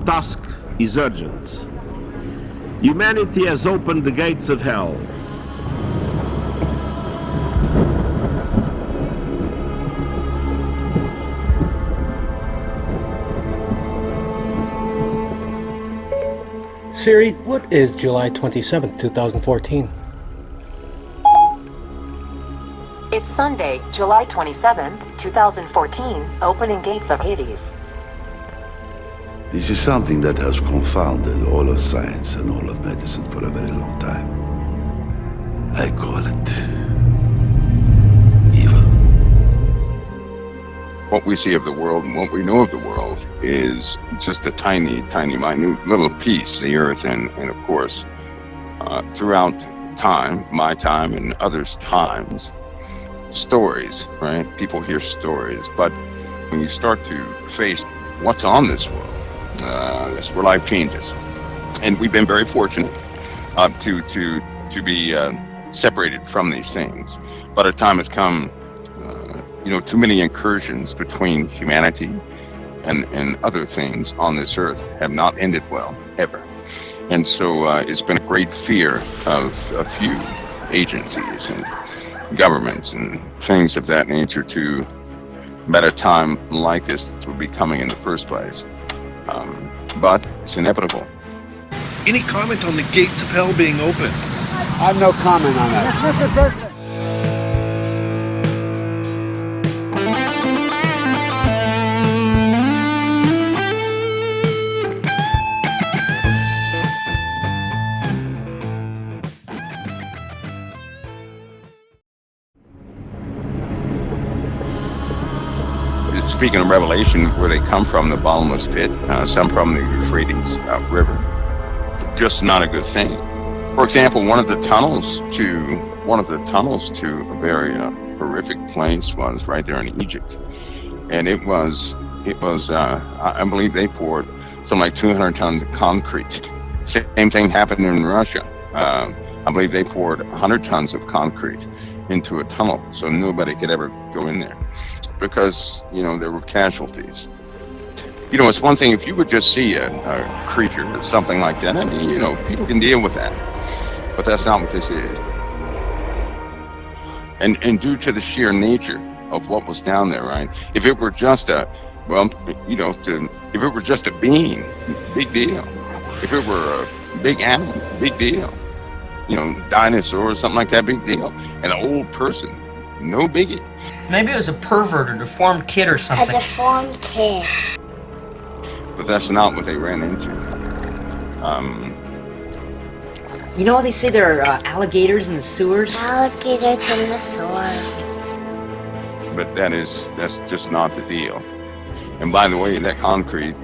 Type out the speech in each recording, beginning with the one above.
task is urgent. Humanity has opened the gates of hell. Siri, what is July 27th, 2014? It's Sunday, July 27th, 2014, opening gates of Hades. This is something that has confounded all of science and all of medicine for a very long time. I call it evil. What we see of the world and what we know of the world is just a tiny, minute little piece of the earth, and of course, throughout time, my time and others' times, stories, right? People hear stories, but when you start to face what's on this world, that's where life changes. And we've been very fortunate to be separated from these things. But a time has come, too many incursions between humanity and other things on this earth have not ended well, ever. And so it's been a great fear of a few agencies and governments and things of that nature to, at a time like this, would be coming in the first place. But it's inevitable. Any comment on the gates of hell being open? I have no comment on that. Mr. President. Speaking of Revelation, where they come from, the bottomless pit, some from the Euphrates River, just not a good thing. For example, one of the tunnels to a very horrific place was right there in Egypt, and it was I believe they poured something like 200 tons of concrete. Same thing happened in Russia. I believe they poured 100 tons of concrete into a tunnel so nobody could ever go in there, because there were casualties. It's one thing if you would just see a creature or something like that. I mean, people can deal with that, but that's not what this is. And due to the sheer nature of what was down there, right? If it were just if it were just a being, big deal. If it were a big animal, big deal. Dinosaur or something like that, big deal. An old person, no biggie. Maybe it was a pervert or deformed kid or something. A deformed kid. But that's not what they ran into. They say there are alligators in the sewers? Alligators in the sewers. But that's just not the deal. And by the way, that concrete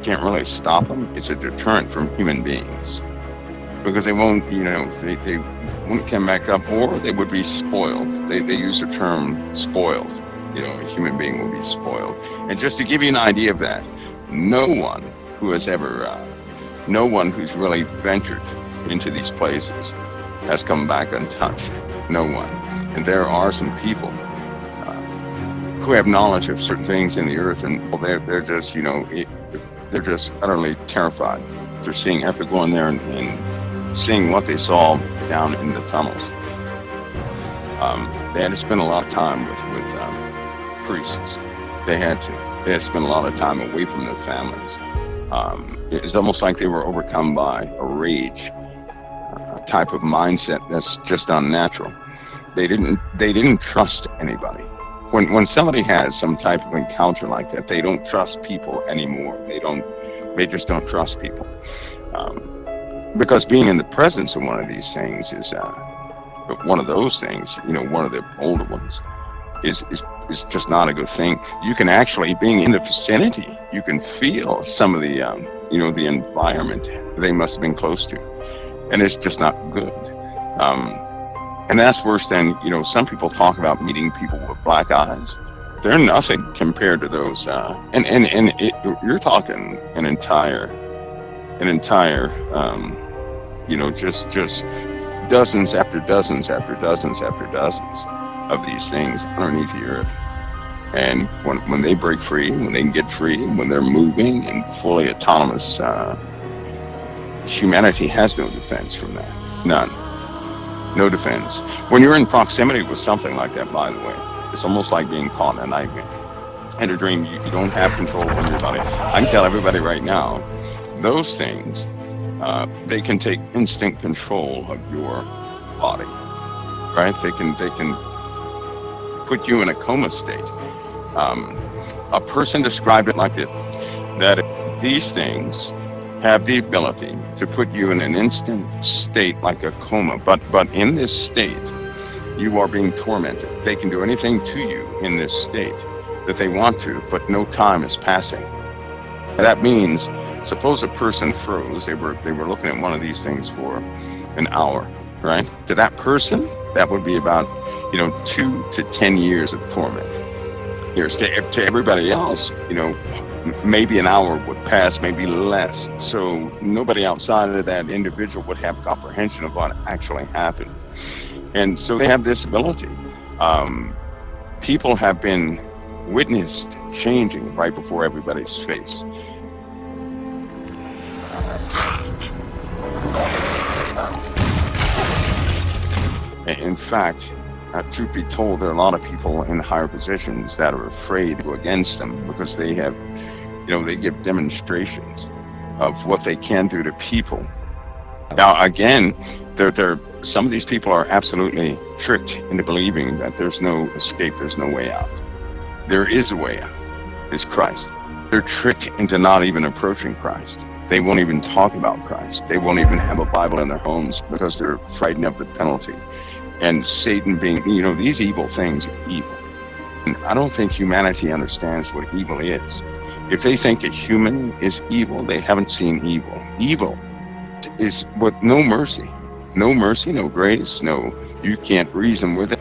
can't really stop them. It's a deterrent from human beings. Because they won't, they wouldn't come back up, or they would be spoiled. They use the term spoiled. A human being will be spoiled. And just to give you an idea of that, no one who's really ventured into these places has come back untouched. No one. And there are some people who have knowledge of certain things in the earth, and they're just, they're just utterly terrified. They're seeing, after going there and seeing what they saw down in the tunnels. They had to spend a lot of time with priests. They had to spend a lot of time away from their families. It's almost like they were overcome by a rage, a type of mindset that's just unnatural. They didn't trust anybody. When somebody has some type of encounter like that, they don't trust people anymore. They just don't trust people. Because being in the presence of one of these things is one of those things, one of the older ones, is just not a good thing. You can actually, being in the vicinity, you can feel some of the the environment they must have been close to, and it's just not good. And that's worse than, some people talk about meeting people with black eyes. They're nothing compared to those. You're talking an entire, just dozens after dozens after dozens after dozens of these things underneath the earth. And when they break free, when they can get free, when they're moving and fully autonomous, humanity has no defense from that. None. No defense. When you're in proximity with something like that, by the way, it's almost like being caught in a nightmare. In a dream, you don't have control over your body. I can tell everybody right now, those things, they can take instant control of your body, right? They can put you in a coma state. A person described it like this, that these things have the ability to put you in an instant state like a coma, but in this state, you are being tormented. They can do anything to you in this state that they want to, but no time is passing. That means, suppose a person froze, they were looking at one of these things for an hour, right? To that person, that would be about 2 to 10 years of torment. Here's to everybody else, maybe an hour would pass, maybe less. So nobody outside of that individual would have comprehension of what actually happens. And so they have this ability. People have been witnessed changing right before everybody's face. In fact, truth be told, there are a lot of people in higher positions that are afraid to go against them because they have, they give demonstrations of what they can do to people. Now, again, some of these people are absolutely tricked into believing that there's no escape, there's no way out. There is a way out. It's Christ. They're tricked into not even approaching Christ. They won't even talk about Christ. They won't even have a Bible in their homes because they're frightened of the penalty. And Satan being, these evil things are evil. And I don't think humanity understands what evil is. If they think a human is evil, they haven't seen evil. Evil is with no mercy. No mercy, no grace, you can't reason with it.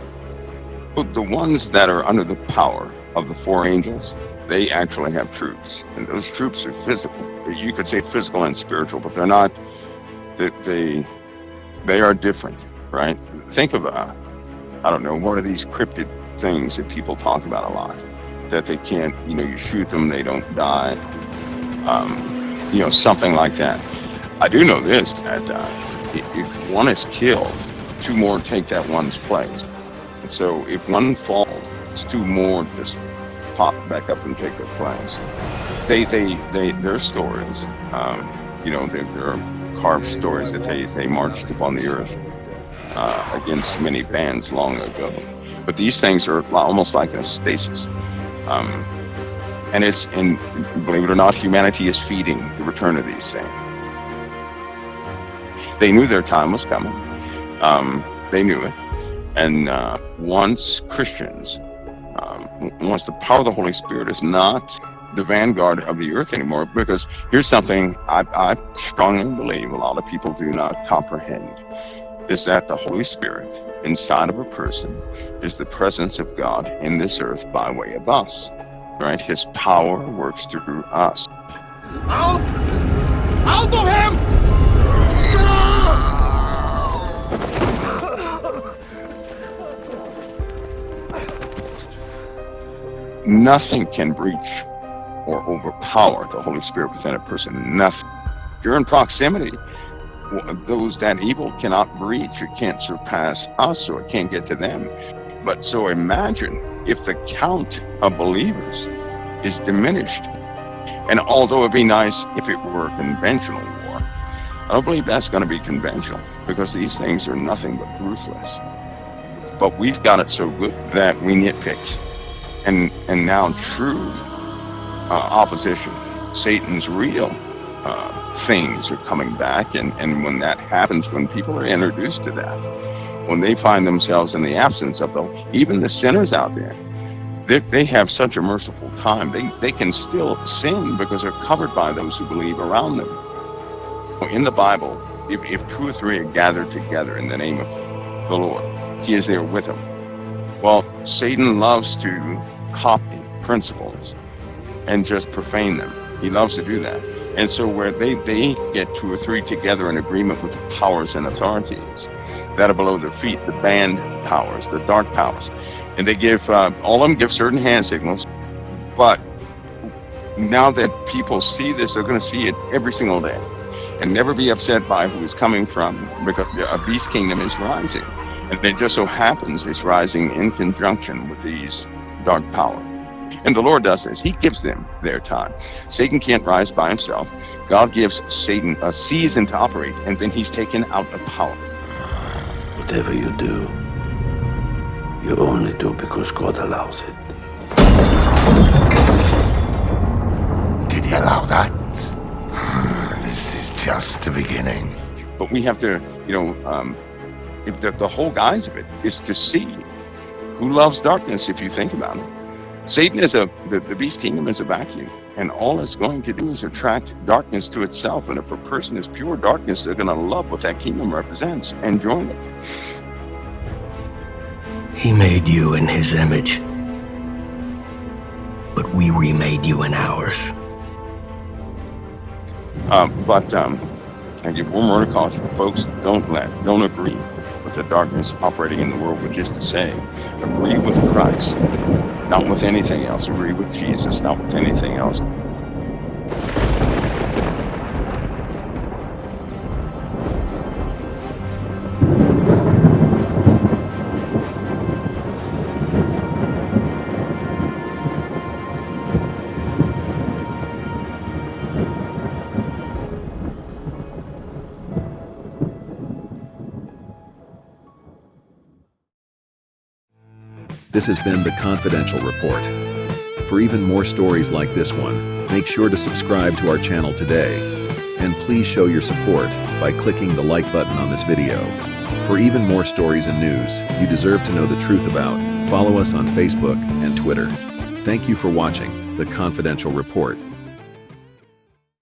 But the ones that are under the power of the four angels, they actually have troops. And those troops are physical. You could say physical and spiritual, but they're not, they are different, right? Think of, one of these cryptid things that people talk about a lot, that they can't, you shoot them, they don't die, something like that. I do know this, that if one is killed, two more take that one's place. And so if one falls, two more just pop back up and take their place. Their stories, there are carved stories that they marched upon the earth against many bands long ago. But these things are almost like a stasis. And believe it or not, humanity is feeding the return of these things. They knew their time was coming. They knew it. And once Christians, once the power of the Holy Spirit is not the vanguard of the earth anymore, because here's something I strongly believe a lot of people do not comprehend, is that the Holy Spirit inside of a person is the presence of God in this earth by way of us, right? His power works through us. Out! Out of him! Nothing can breach or overpower the Holy Spirit within a person. Nothing. If you're in proximity, that evil cannot breach, it can't surpass us, so it can't get to them. But so imagine if the count of believers is diminished. And although it'd be nice if it were conventional war, I don't believe that's going to be conventional, because these things are nothing but ruthless. But we've got it so good that we nitpick. And now true opposition, Satan's real things are coming back. And when that happens, when people are introduced to that, when they find themselves in the absence of even the sinners out there, they have such a merciful time. They can still sin because they're covered by those who believe around them. In the Bible, if two or three are gathered together in the name of the Lord, he is there with them. Well, Satan loves to copy principles and just profane them. He loves to do that. And so where they get two or three together in agreement with the powers and authorities that are below their feet, the banned powers, the dark powers, And they give, all of them give certain hand signals. But now that people see this, they're going to see it every single day and never be upset by who it's coming from, because a beast kingdom is rising. And it just so happens it's rising in conjunction with these dark power. And the Lord does this. He gives them their time. Satan can't rise by himself. God gives Satan a season to operate, and then he's taken out of power. Whatever you do, you only do because God allows it. Did he allow that? This is just the beginning. But we have to, if the whole guise of it is to see who loves darkness, if you think about it. Satan is the beast kingdom is a vacuum, and all it's going to do is attract darkness to itself. And if a person is pure darkness, they're going to love what that kingdom represents and join it. He made you in his image, but we remade you in ours. I give one more caution, folks: don't agree with the darkness operating in the world, which is to say, agree with Christ, not with anything else. Agree with Jesus, not with anything else. This has been the Confidential Report. For even more stories like this one, make sure to subscribe to our channel today. And please show your support by clicking the like button on this video. For even more stories and news you deserve to know the truth about, follow us on Facebook and Twitter. Thank you for watching the Confidential Report.